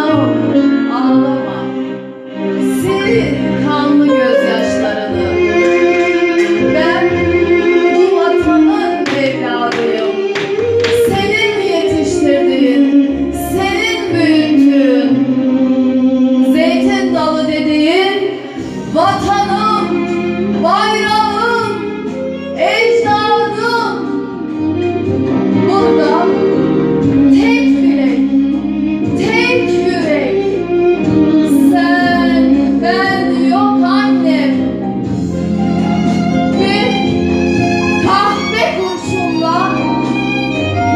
Vatanım ağlama, sil kanlı gözyaşlarını. Ben bu vatanın evladıyım. Senin yetiştirdiğin, senin büyüttüğün, zeytin dalı dediğin vatanım, bayrağım, ecdadım. Burada tek bilek, tek yürek, sen, ben yok annem. Bir kahve kurşunla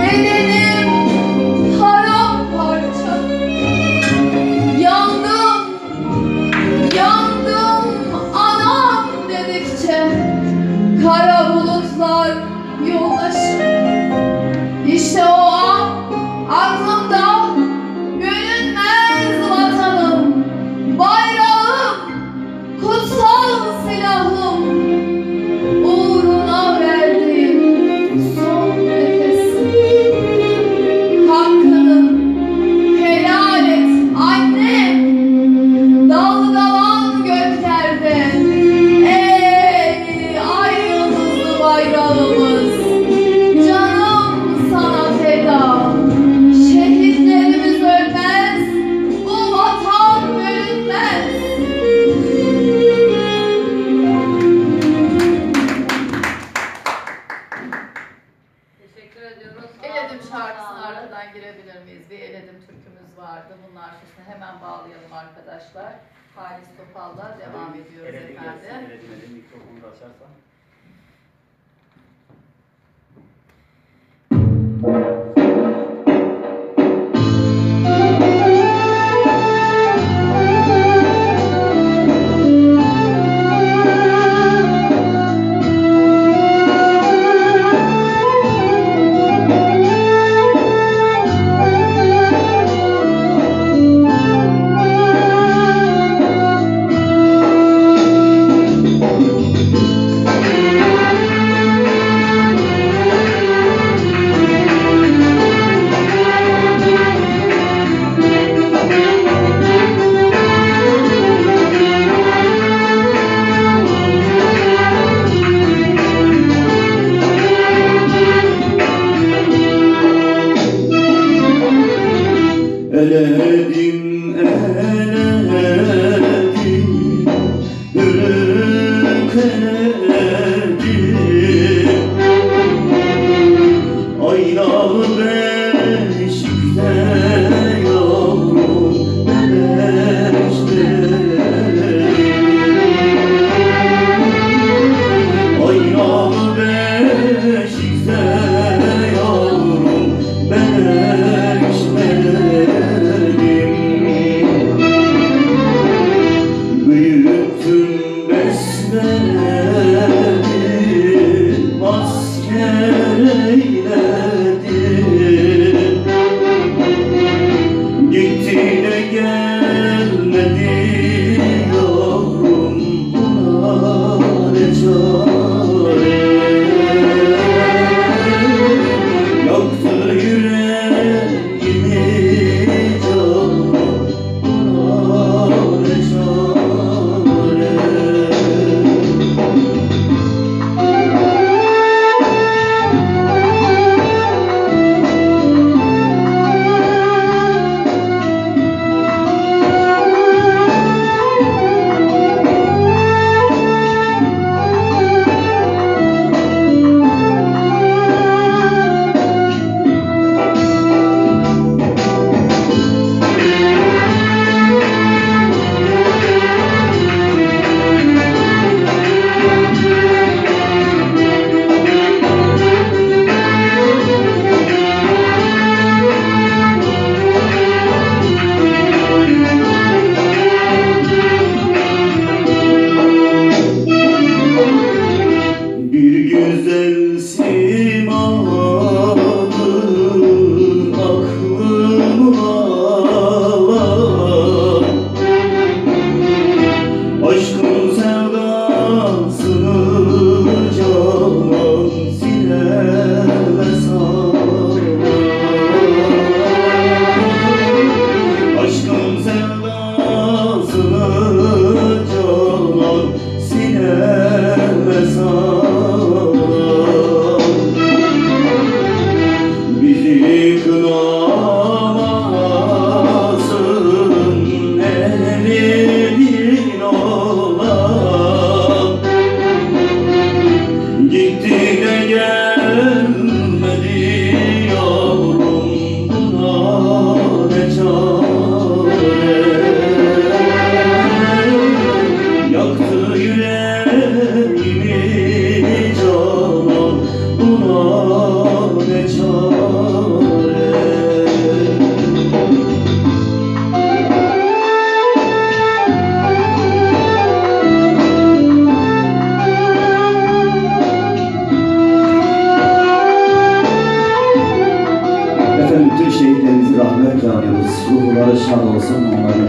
bedenim paramparça. Yandım, yandım anam dedikçe kara bulutlar yoldaşım. İşte o an aklımda bölünmez vatanım, bayrağım, kutsal silahım, uğruna verdiğim son nefesim. Hakkını helal et anne, dalgalan göklerde, ey ay yıldızlı bayrağımız. Canım sana feda, şehitlerimiz ölmez, bu vatan bölünmez. Teşekkür ediyoruz. Eledim şarkısının ardından girebilir miyiz? Bir Eledim türkümüz vardı. Bunun arkasına hemen bağlayalım arkadaşlar. Halis Topal'la devam ediyoruz efendim. Eledim, mikrofonu da açarsan. Eledim, eledim, yürük eledim. Aynalı beşikte yavrum beleşledim. Aynalı beşikte yavrum beleşledim. ne çare. Yaktı yüreğimi canan, buna ne çare. Efendim tüm şehitlerimizi rahmetle anıyoruz. Ruhları şad olsun, onların